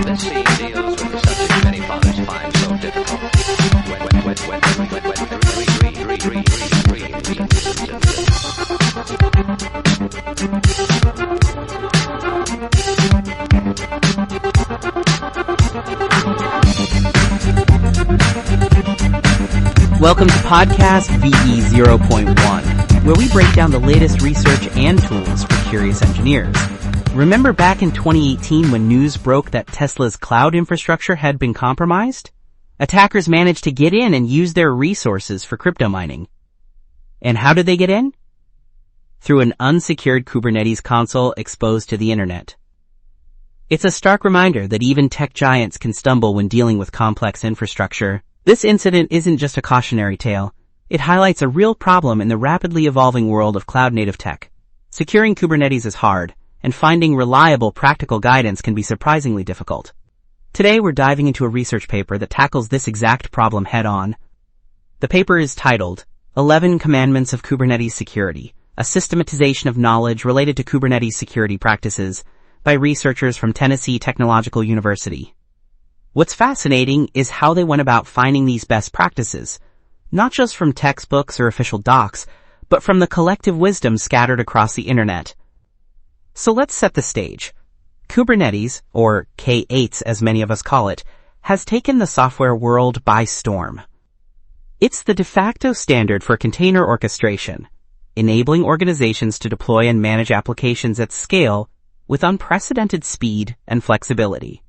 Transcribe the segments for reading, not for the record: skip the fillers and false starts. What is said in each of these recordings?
This scene deals with the subject many fathers find so difficult. Welcome to Podcast VE 0.1, where we break down the latest research and tools for curious engineers. Remember back in 2018 when news broke that Tesla's cloud infrastructure had been compromised? Attackers managed to get in and use their resources for crypto mining. And how did they get in? Through an unsecured Kubernetes console exposed to the internet. It's a stark reminder that even tech giants can stumble when dealing with complex infrastructure. This incident isn't just a cautionary tale. It highlights a real problem in the rapidly evolving world of cloud-native tech. Securing Kubernetes is hard, and finding reliable, practical guidance can be surprisingly difficult. Today we're diving into a research paper that tackles this exact problem head-on. The paper is titled 11 Commandments of Kubernetes Security, a Systematization of Knowledge Related to Kubernetes Security Practices by researchers from Tennessee Technological University. What's fascinating is how they went about finding these best practices, not just from textbooks or official docs, but from the collective wisdom scattered across the internet. So let's set the stage. Kubernetes, or K8 as many of us call it, has taken the software world by storm. It's the de facto standard for container orchestration, enabling organizations to deploy and manage applications at scale with unprecedented speed and flexibility.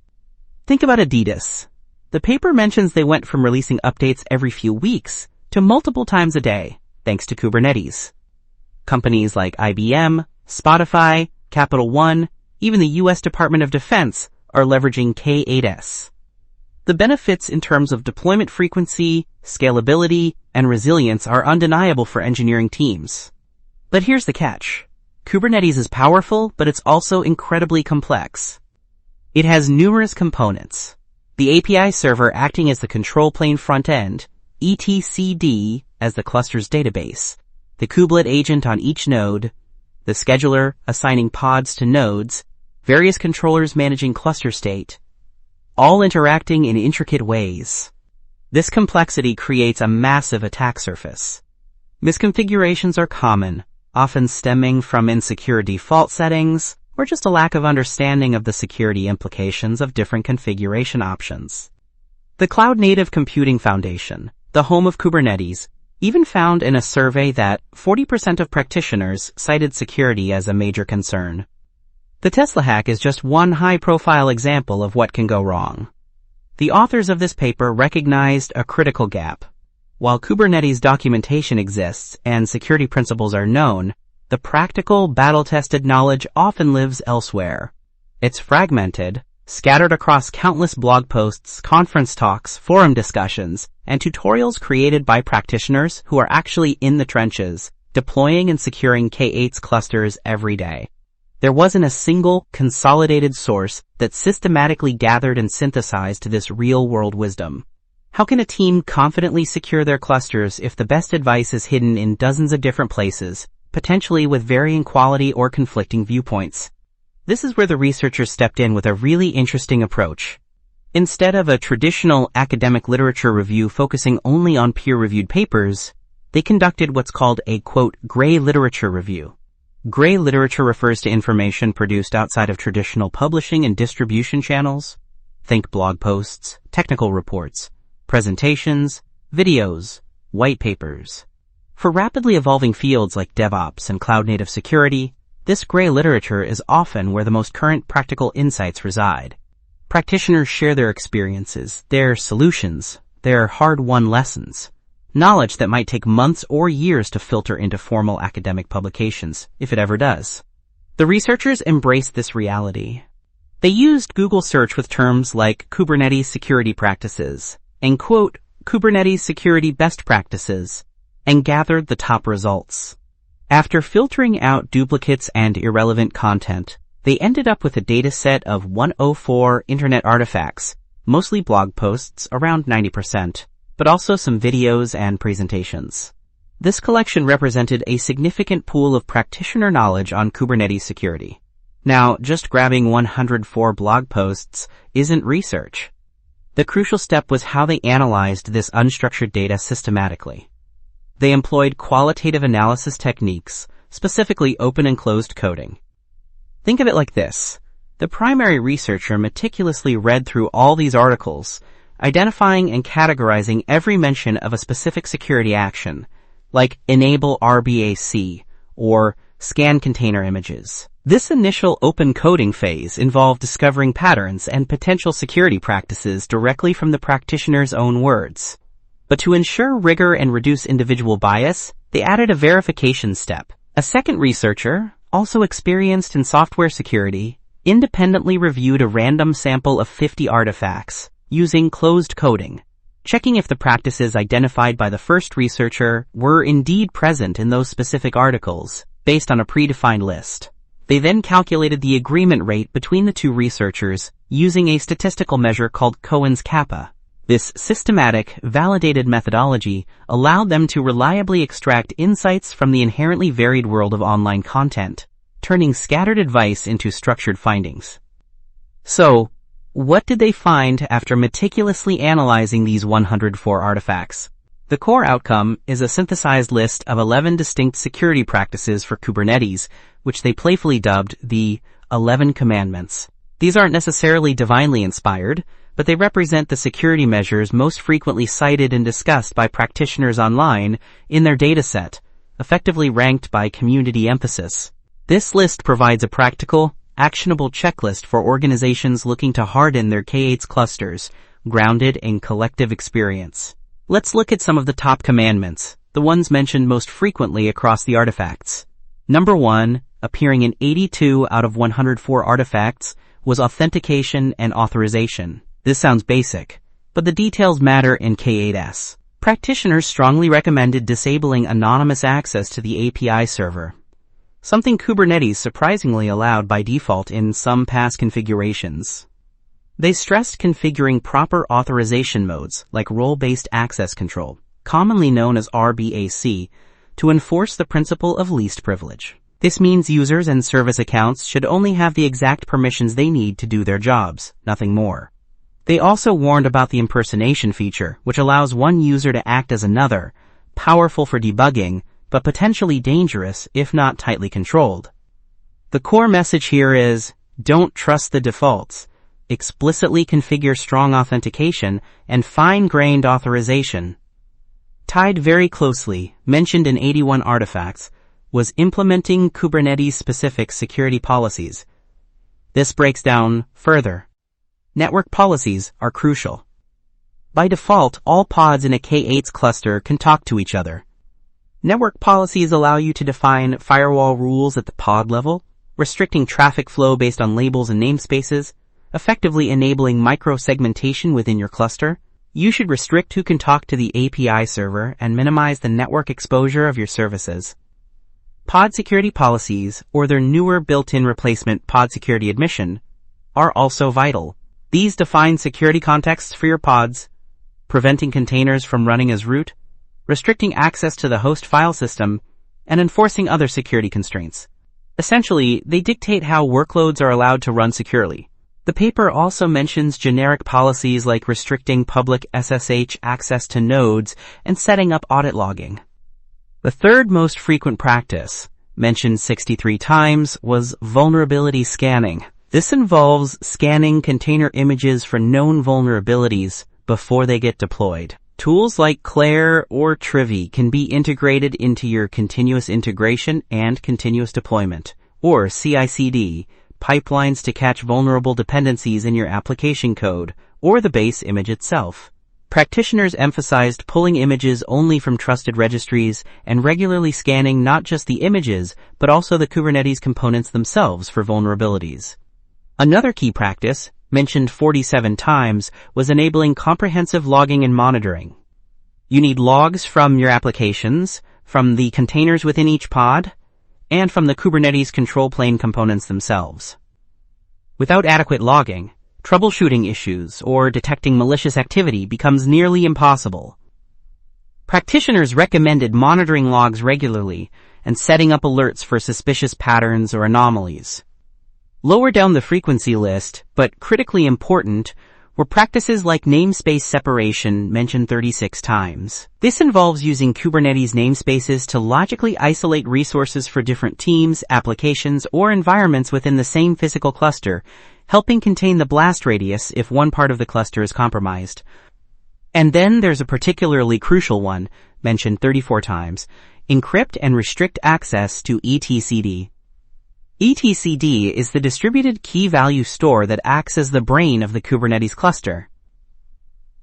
Think about Adidas. The paper mentions they went from releasing updates every few weeks to multiple times a day, thanks to Kubernetes. Companies like IBM, Spotify, Capital One, even the U.S. Department of Defense are leveraging K8s. The benefits in terms of deployment frequency, scalability, and resilience are undeniable for engineering teams. But here's the catch. Kubernetes is powerful, but it's also incredibly complex. It has numerous components. The API server acting as the control plane front end, etcd as the cluster's database, the kubelet agent on each node, the scheduler assigning pods to nodes, various controllers managing cluster state, all interacting in intricate ways. This complexity creates a massive attack surface. Misconfigurations are common, often stemming from insecure default settings, or just a lack of understanding of the security implications of different configuration options. The Cloud Native Computing Foundation, the home of Kubernetes, even found in a survey that 40% of practitioners cited security as a major concern. The Tesla hack is just one high-profile example of what can go wrong. The authors of this paper recognized a critical gap. While Kubernetes documentation exists and security principles are known, the practical, battle-tested knowledge often lives elsewhere. It's fragmented, scattered across countless blog posts, conference talks, forum discussions, and tutorials created by practitioners who are actually in the trenches, deploying and securing K8's clusters every day. There wasn't a single, consolidated source that systematically gathered and synthesized this real-world wisdom. How can a team confidently secure their clusters if the best advice is hidden in dozens of different places, potentially with varying quality or conflicting viewpoints? This is where the researchers stepped in with a really interesting approach. Instead of a traditional academic literature review focusing only on peer-reviewed papers, they conducted what's called a, quote, gray literature review. Gray literature refers to information produced outside of traditional publishing and distribution channels. Think blog posts, technical reports, presentations, videos, white papers. For rapidly evolving fields like DevOps and cloud-native security, this gray literature is often where the most current practical insights reside. Practitioners share their experiences, their solutions, their hard-won lessons, knowledge that might take months or years to filter into formal academic publications, if it ever does. The researchers embraced this reality. They used Google search with terms like Kubernetes Security Practices and, quote, Kubernetes Security Best Practices, and gathered the top results. After filtering out duplicates and irrelevant content, they ended up with a data set of 104 internet artifacts, mostly blog posts, around 90%, but also some videos and presentations. This collection represented a significant pool of practitioner knowledge on Kubernetes security. Now, just grabbing 104 blog posts isn't research. The crucial step was how they analyzed this unstructured data systematically. They employed qualitative analysis techniques, specifically open and closed coding. Think of it like this. The primary researcher meticulously read through all these articles, identifying and categorizing every mention of a specific security action, like enable RBAC or scan container images. This initial open coding phase involved discovering patterns and potential security practices directly from the practitioner's own words. But to ensure rigor and reduce individual bias, they added a verification step. A second researcher, also experienced in software security, independently reviewed a random sample of 50 artifacts using closed coding, checking if the practices identified by the first researcher were indeed present in those specific articles, based on a predefined list. They then calculated the agreement rate between the two researchers using a statistical measure called Cohen's kappa. This systematic, validated methodology allowed them to reliably extract insights from the inherently varied world of online content, turning scattered advice into structured findings. So, what did they find after meticulously analyzing these 104 artifacts? The core outcome is a synthesized list of 11 distinct security practices for Kubernetes, which they playfully dubbed the 11 Commandments. These aren't necessarily divinely inspired, but they represent the security measures most frequently cited and discussed by practitioners online in their dataset, effectively ranked by community emphasis. This list provides a practical, actionable checklist for organizations looking to harden their K8s clusters, grounded in collective experience. Let's look at some of the top commandments, the ones mentioned most frequently across the artifacts. Number 1, appearing in 82 out of 104 artifacts, was authentication and authorization. This sounds basic, but the details matter in K8s. Practitioners strongly recommended disabling anonymous access to the API server, something Kubernetes surprisingly allowed by default in some past configurations. They stressed configuring proper authorization modes like role-based access control, commonly known as RBAC, to enforce the principle of least privilege. This means users and service accounts should only have the exact permissions they need to do their jobs, nothing more. They also warned about the impersonation feature, which allows one user to act as another, powerful for debugging, but potentially dangerous if not tightly controlled. The core message here is, don't trust the defaults. Explicitly configure strong authentication and fine-grained authorization. Tied very closely, mentioned in 81 artifacts, was implementing Kubernetes-specific security policies. This breaks down further. Network policies are crucial. By default, all pods in a K8s cluster can talk to each other. Network policies allow you to define firewall rules at the pod level, restricting traffic flow based on labels and namespaces, effectively enabling micro-segmentation within your cluster. You should restrict who can talk to the API server and minimize the network exposure of your services. Pod security policies, or their newer built-in replacement pod security admission, are also vital. These define security contexts for your pods, preventing containers from running as root, restricting access to the host file system, and enforcing other security constraints. Essentially, they dictate how workloads are allowed to run securely. The paper also mentions generic policies like restricting public SSH access to nodes and setting up audit logging. The third most frequent practice, mentioned 63 times, was vulnerability scanning. This involves scanning container images for known vulnerabilities before they get deployed. Tools like Claire or Trivy can be integrated into your continuous integration and continuous deployment, or CI/CD, pipelines to catch vulnerable dependencies in your application code or the base image itself. Practitioners emphasized pulling images only from trusted registries and regularly scanning not just the images, but also the Kubernetes components themselves for vulnerabilities. Another key practice, mentioned 47 times, was enabling comprehensive logging and monitoring. You need logs from your applications, from the containers within each pod, and from the Kubernetes control plane components themselves. Without adequate logging, troubleshooting issues or detecting malicious activity becomes nearly impossible. Practitioners recommended monitoring logs regularly and setting up alerts for suspicious patterns or anomalies. Lower down the frequency list, but critically important, were practices like namespace separation mentioned 36 times. This involves using Kubernetes namespaces to logically isolate resources for different teams, applications, or environments within the same physical cluster, helping contain the blast radius if one part of the cluster is compromised. And then there's a particularly crucial one, mentioned 34 times, encrypt and restrict access to etcd. etcd is the distributed key value store that acts as the brain of the Kubernetes cluster.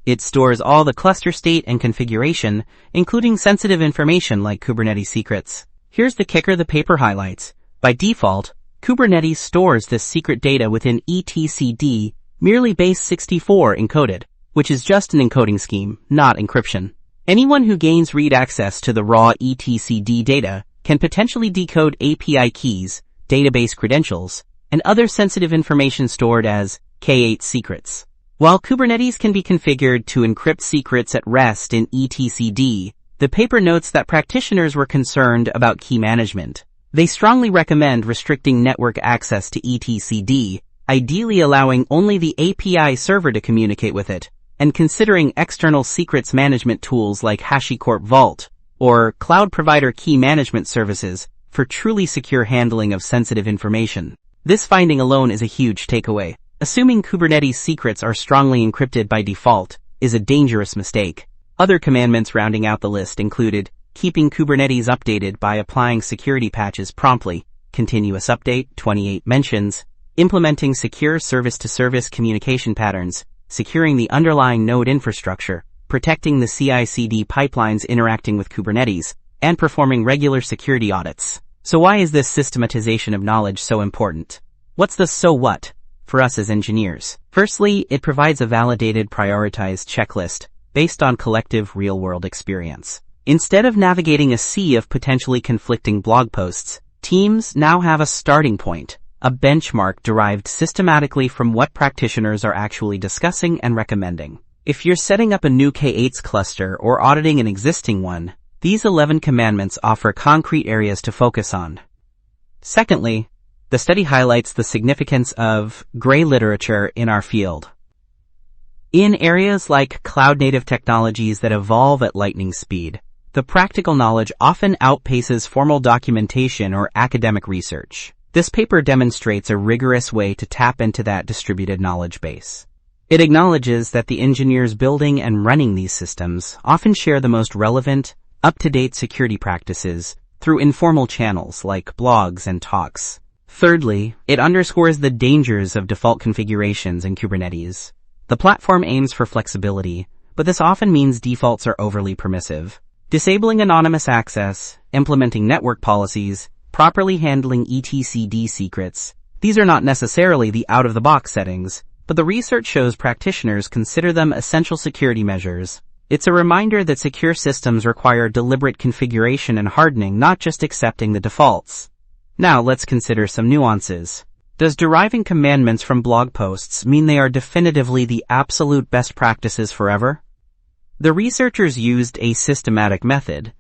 It stores all the cluster state and configuration, including sensitive information like Kubernetes secrets. Here's the kicker the paper highlights. By default, Kubernetes stores this secret data within etcd, merely base 64 encoded, which is just an encoding scheme, not encryption. Anyone who gains read access to the raw etcd data can potentially decode API keys, database credentials, and other sensitive information stored as K8 secrets. While Kubernetes can be configured to encrypt secrets at rest in etcd, the paper notes that practitioners were concerned about key management. They strongly recommend restricting network access to etcd, ideally allowing only the API server to communicate with it, and considering external secrets management tools like HashiCorp Vault or cloud provider key management services for truly secure handling of sensitive information. This finding alone is a huge takeaway. Assuming Kubernetes secrets are strongly encrypted by default is a dangerous mistake. Other commandments rounding out the list included keeping Kubernetes updated by applying security patches promptly, continuous update, 28 mentions, implementing secure service-to-service communication patterns, securing the underlying node infrastructure, protecting the CI/CD pipelines interacting with Kubernetes, and performing regular security audits. So why is this systematization of knowledge so important? What's the so what for us as engineers? Firstly, it provides a validated, prioritized checklist based on collective real-world experience. Instead of navigating a sea of potentially conflicting blog posts, teams now have a starting point, a benchmark derived systematically from what practitioners are actually discussing and recommending. If you're setting up a new K8s cluster or auditing an existing one, these 11 commandments offer concrete areas to focus on. Secondly, the study highlights the significance of gray literature in our field. In areas like cloud-native technologies that evolve at lightning speed, the practical knowledge often outpaces formal documentation or academic research. This paper demonstrates a rigorous way to tap into that distributed knowledge base. It acknowledges that the engineers building and running these systems often share the most relevant, up-to-date security practices through informal channels like blogs and talks. Thirdly, it underscores the dangers of default configurations in Kubernetes. The platform aims for flexibility, but this often means defaults are overly permissive. Disabling anonymous access, implementing network policies, properly handling etcd secrets. These are not necessarily the out-of-the-box settings, but the research shows practitioners consider them essential security measures. It's a reminder that secure systems require deliberate configuration and hardening, not just accepting the defaults. Now let's consider some nuances. Does deriving commandments from blog posts mean they are definitively the absolute best practices forever? The researchers used a systematic method,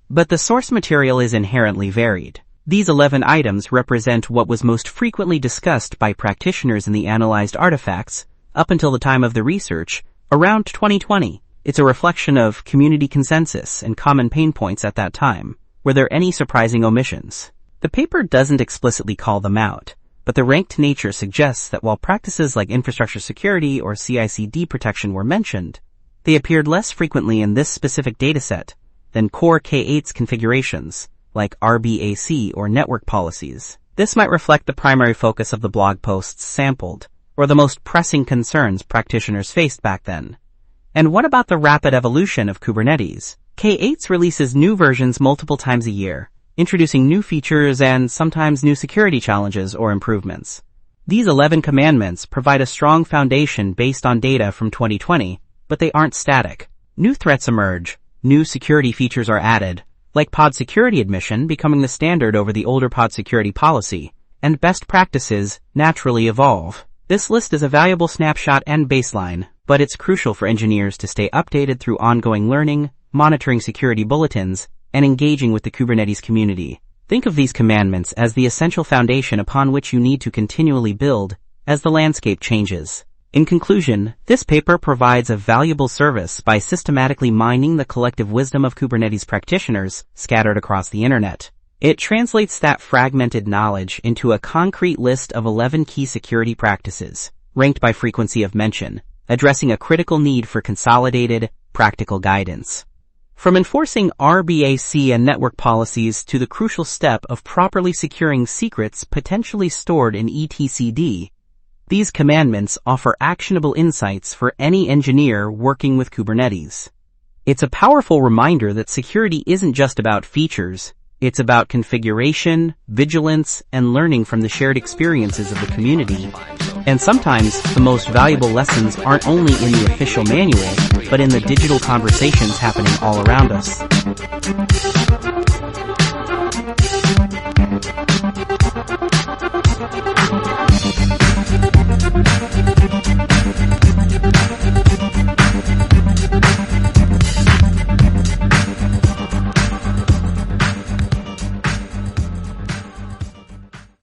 but the source material is inherently varied. These 11 items represent what was most frequently discussed by practitioners in the analyzed artifacts up until the time of the research, around 2020. It's a reflection of community consensus and common pain points at that time. Were there any surprising omissions? The paper doesn't explicitly call them out, but the ranked nature suggests that while practices like infrastructure security or CI/CD protection were mentioned, they appeared less frequently in this specific dataset than core K8s configurations, like RBAC or network policies. This might reflect the primary focus of the blog posts sampled, or the most pressing concerns practitioners faced back then. And what about the rapid evolution of Kubernetes? K8s releases new versions multiple times a year, introducing new features and sometimes new security challenges or improvements. These 11 commandments provide a strong foundation based on data from 2020, but they aren't static. New threats emerge, new security features are added, like pod security admission becoming the standard over the older pod security policy, and best practices naturally evolve. This list is a valuable snapshot and baseline, but it's crucial for engineers to stay updated through ongoing learning, monitoring security bulletins, and engaging with the Kubernetes community. Think of these commandments as the essential foundation upon which you need to continually build as the landscape changes. In conclusion, this paper provides a valuable service by systematically mining the collective wisdom of Kubernetes practitioners scattered across the internet. It translates that fragmented knowledge into a concrete list of 11 key security practices, ranked by frequency of mention, addressing a critical need for consolidated, practical guidance. From enforcing RBAC and network policies to the crucial step of properly securing secrets potentially stored in etcd, these commandments offer actionable insights for any engineer working with Kubernetes. It's a powerful reminder that security isn't just about features, it's about configuration, vigilance, and learning from the shared experiences of the community. And sometimes, the most valuable lessons aren't only in the official manual, but in the digital conversations happening all around us.